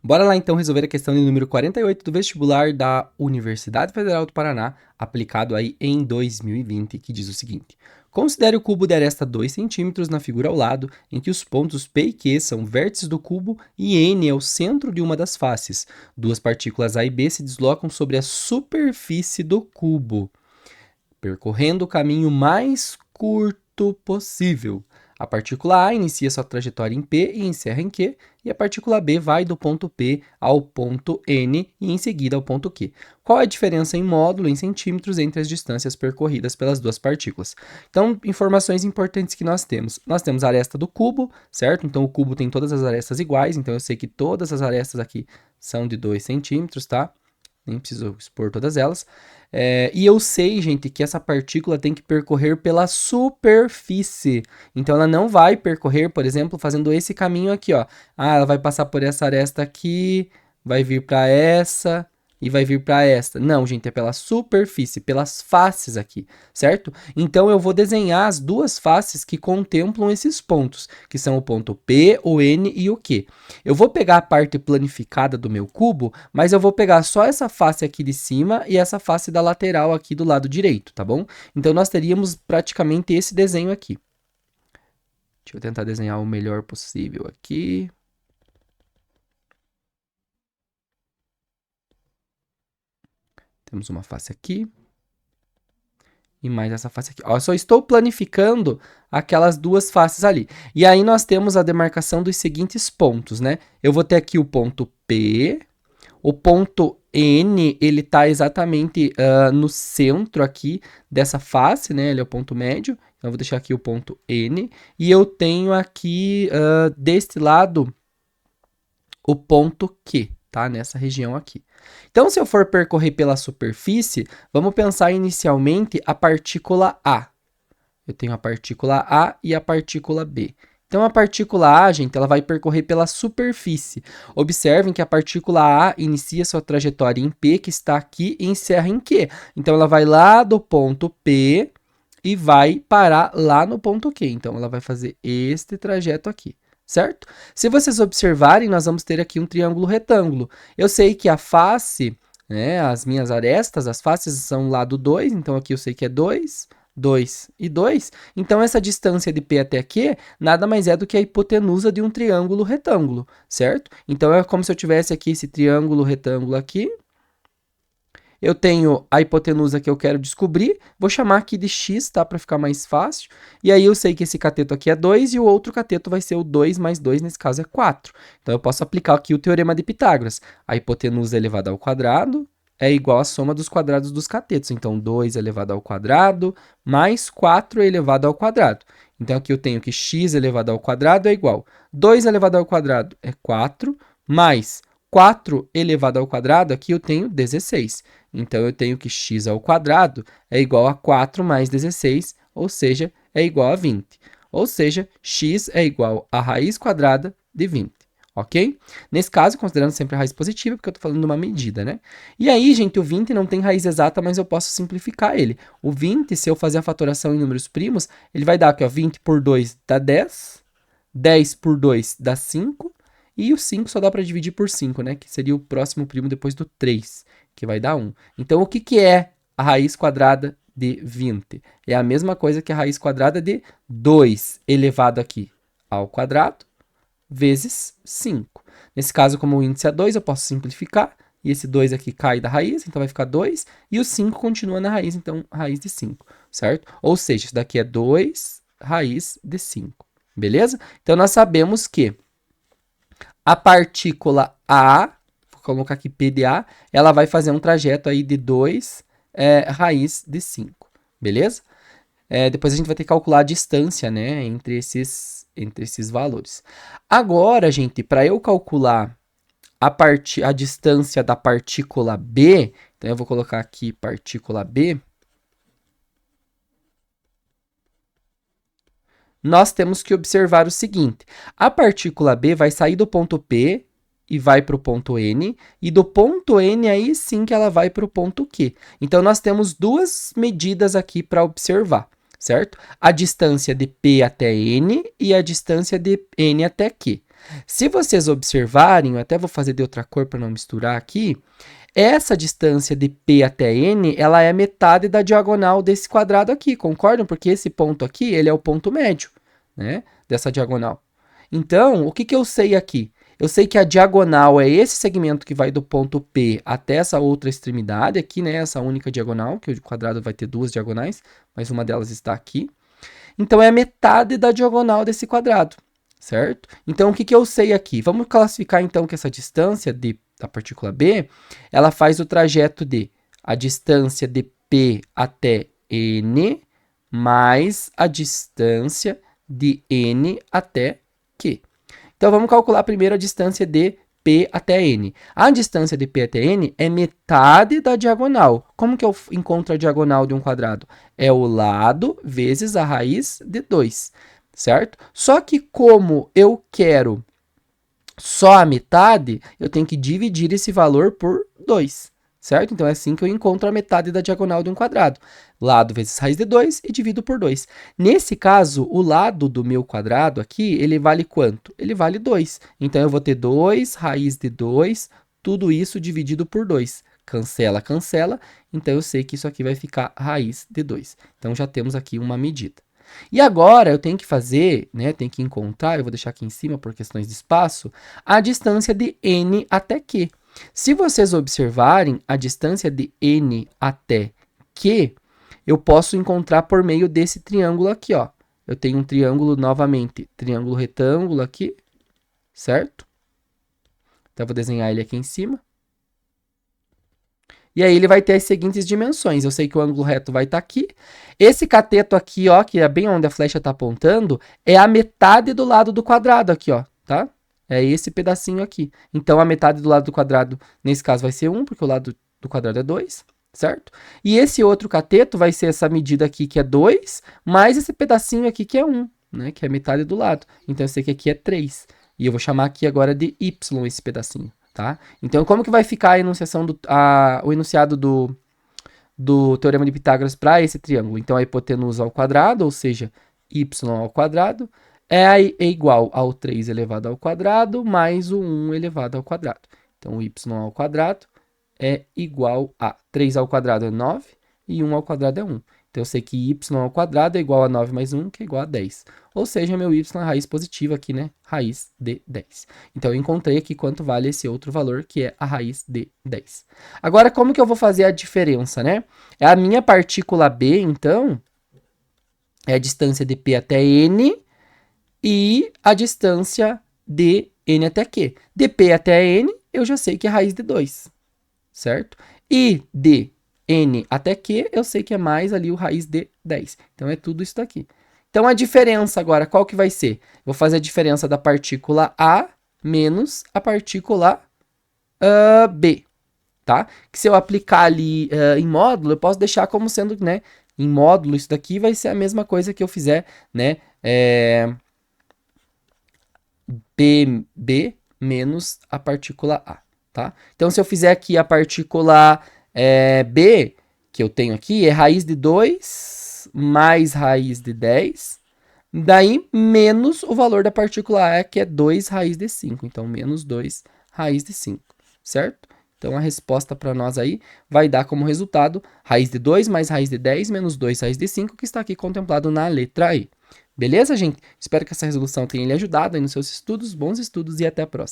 Bora lá então resolver a questão de número 48 do vestibular da Universidade Federal do Paraná, aplicado aí em 2020, que diz o seguinte: considere o cubo de aresta 2 centímetros na figura ao lado, em que os pontos P e Q são vértices do cubo e N é o centro de uma das faces. Duas partículas A e B se deslocam sobre a superfície do cubo, percorrendo o caminho mais curto possível. A partícula A inicia sua trajetória em P e encerra em Q, e a partícula B vai do ponto P ao ponto N e em seguida ao ponto Q. Qual é a diferença em módulo, em centímetros, entre as distâncias percorridas pelas duas partículas? Então, informações importantes que nós temos. Nós temos a aresta do cubo, certo? Então, o cubo tem todas as arestas iguais, então eu sei que todas as arestas aqui são de 2 centímetros, tá? Nem preciso expor todas elas. E eu sei, gente, que essa partícula tem que percorrer pela superfície. Então, ela não vai percorrer, por exemplo, fazendo esse caminho aqui, ó. Ah, ela vai passar por essa aresta aqui, vai vir para essa e vai vir para esta. Não, gente, é pela superfície, pelas faces aqui, certo? Então, eu vou desenhar as duas faces que contemplam esses pontos, que são o ponto P, o N e o Q. Eu vou pegar a parte planificada do meu cubo, mas eu vou pegar só essa face aqui de cima e essa face da lateral aqui do lado direito, tá bom? Então, nós teríamos praticamente esse desenho aqui. Deixa eu tentar desenhar o melhor possível aqui. Temos uma face aqui. E mais essa face aqui. Ó, eu só estou planificando aquelas duas faces ali. E aí nós temos a demarcação dos seguintes pontos, né? Eu vou ter aqui o ponto P. O ponto N, ele está exatamente no centro aqui dessa face, né? Ele é o ponto médio. Então, eu vou deixar aqui o ponto N. E eu tenho aqui, deste lado, o ponto Q, tá? Nessa região aqui. Então, se eu for percorrer pela superfície, vamos pensar inicialmente a partícula A. Eu tenho a partícula A e a partícula B. Então, a partícula A, gente, ela vai percorrer pela superfície. Observem que a partícula A inicia sua trajetória em P, que está aqui, e encerra em Q. Então, ela vai lá do ponto P e vai parar lá no ponto Q. Então, ela vai fazer este trajeto aqui, certo? Se vocês observarem, nós vamos ter aqui um triângulo retângulo. Eu sei que a face, né, as minhas arestas, as faces são lado 2, então aqui eu sei que é 2, 2 e 2. Então, essa distância de P até Q nada mais é do que a hipotenusa de um triângulo retângulo, certo? Então, é como se eu tivesse aqui esse triângulo retângulo aqui. Eu tenho a hipotenusa que eu quero descobrir, vou chamar aqui de x, tá? Para ficar mais fácil. E aí eu sei que esse cateto aqui é 2 e o outro cateto vai ser o 2 mais 2, nesse caso é 4. Então eu posso aplicar aqui o teorema de Pitágoras. A hipotenusa elevada ao quadrado é igual à soma dos quadrados dos catetos. Então 2 elevado ao quadrado mais 4 elevado ao quadrado. Então aqui eu tenho que x elevado ao quadrado é igual a 2 elevado ao quadrado é 4, mais 4 elevado ao quadrado, aqui eu tenho 16. Então, eu tenho que x ao quadrado é igual a 4 mais 16, ou seja, é igual a 20. Ou seja, x é igual a raiz quadrada de 20, ok? Nesse caso, considerando sempre a raiz positiva, porque eu estou falando de uma medida, né? E aí, gente, o 20 não tem raiz exata, mas eu posso simplificar ele. O 20, se eu fazer a fatoração em números primos, ele vai dar aqui, ó, 20 por 2 dá 10, 10 por 2 dá 5, e o 5 só dá para dividir por 5, né? Que seria o próximo primo depois do 3, que vai dar 1. Então, o que é a raiz quadrada de 20? É a mesma coisa que a raiz quadrada de 2 elevado aqui ao quadrado vezes 5. Nesse caso, como o índice é 2, eu posso simplificar. E esse 2 aqui cai da raiz, então vai ficar 2. E o 5 continua na raiz, então raiz de 5, certo? Ou seja, isso daqui é 2 raiz de 5. Beleza? Então, nós sabemos que a partícula A, vou colocar aqui P de A, ela vai fazer um trajeto aí de 2 raiz de 5, beleza? Depois a gente vai ter que calcular a distância, né, entre esses valores. Agora, gente, para eu calcular a distância da partícula B, então eu vou colocar aqui partícula B, nós temos que observar o seguinte: a partícula B vai sair do ponto P e vai para o ponto N, e do ponto N aí sim que ela vai para o ponto Q. Então, nós temos duas medidas aqui para observar, certo? A distância de P até N e a distância de N até Q. Se vocês observarem, eu até vou fazer de outra cor para não misturar aqui, essa distância de P até N, ela é metade da diagonal desse quadrado aqui, concordam? Porque esse ponto aqui, ele é o ponto médio, né, dessa diagonal. Então, o que que eu sei aqui? Eu sei que a diagonal é esse segmento que vai do ponto P até essa outra extremidade aqui, né, essa única diagonal, que o quadrado vai ter duas diagonais, mas uma delas está aqui. Então, é a metade da diagonal desse quadrado, certo? Então, o que que eu sei aqui? Vamos classificar, então, que essa distância da partícula B, ela faz o trajeto de a distância de P até N mais a distância de N até Q. Então, vamos calcular primeiro a distância de P até N. A distância de P até N é metade da diagonal. Como que eu encontro a diagonal de um quadrado? É o lado vezes a raiz de 2, certo? Só que como eu quero só a metade, eu tenho que dividir esse valor por 2, certo? Então, é assim que eu encontro a metade da diagonal de um quadrado. Lado vezes raiz de 2 e divido por 2. Nesse caso, o lado do meu quadrado aqui, ele vale quanto? Ele vale 2. Então, eu vou ter 2 raiz de 2, tudo isso dividido por 2. Cancela, cancela. Então, eu sei que isso aqui vai ficar raiz de 2. Então, já temos aqui uma medida. E agora eu tenho que fazer, né, tenho que encontrar, eu vou deixar aqui em cima por questões de espaço, a distância de N até Q. Se vocês observarem a distância de N até Q, eu posso encontrar por meio desse triângulo aqui, ó. Eu tenho um triângulo novamente, triângulo retângulo aqui, certo? Então, eu vou desenhar ele aqui em cima. E aí ele vai ter as seguintes dimensões. Eu sei que o ângulo reto vai estar aqui. Esse cateto aqui, ó, que é bem onde a flecha está apontando, é a metade do lado do quadrado aqui, ó, tá? É esse pedacinho aqui. Então, a metade do lado do quadrado, nesse caso, vai ser 1, porque o lado do quadrado é 2, certo? E esse outro cateto vai ser essa medida aqui, que é 2, mais esse pedacinho aqui, que é 1, né? Que é a metade do lado. Então, eu sei que aqui é 3. E eu vou chamar aqui agora de y esse pedacinho. Tá? Então, como que vai ficar a enunciação o enunciado do Teorema de Pitágoras para esse triângulo? Então, a hipotenusa ao quadrado, ou seja, y ao quadrado, é igual ao 3 elevado ao quadrado mais o 1 elevado ao quadrado. Então, o y ao quadrado é igual a 3 ao quadrado é 9 e 1 ao quadrado é 1. Então, eu sei que y ao quadrado é igual a 9 mais 1, que é igual a 10. Ou seja, meu y é a raiz positiva aqui, né? Raiz de 10. Então, eu encontrei aqui quanto vale esse outro valor, que é a raiz de 10. Agora, como que eu vou fazer a diferença, né? É a minha partícula B, então, é a distância de P até N e a distância de N até Q. De P até N, eu já sei que é raiz de 2, certo? E de N até Q, eu sei que é mais ali o raiz de 10. Então, é tudo isso daqui. Então, a diferença agora, qual que vai ser? Vou fazer a diferença da partícula A menos a partícula B, tá? Que se eu aplicar ali em módulo, eu posso deixar como sendo, né? Em módulo, isso daqui vai ser a mesma coisa que eu fizer, né? B menos a partícula A, tá? Então, se eu fizer aqui a partícula B, que eu tenho aqui, é raiz de 2 mais raiz de 10, daí menos o valor da partícula A, que é 2 raiz de 5. Então, menos 2 raiz de 5, certo? Então, a resposta para nós aí vai dar como resultado raiz de 2 mais raiz de 10 menos 2 raiz de 5, que está aqui contemplado na letra E. Beleza, gente? Espero que essa resolução tenha lhe ajudado aí nos seus estudos. Bons estudos e até a próxima.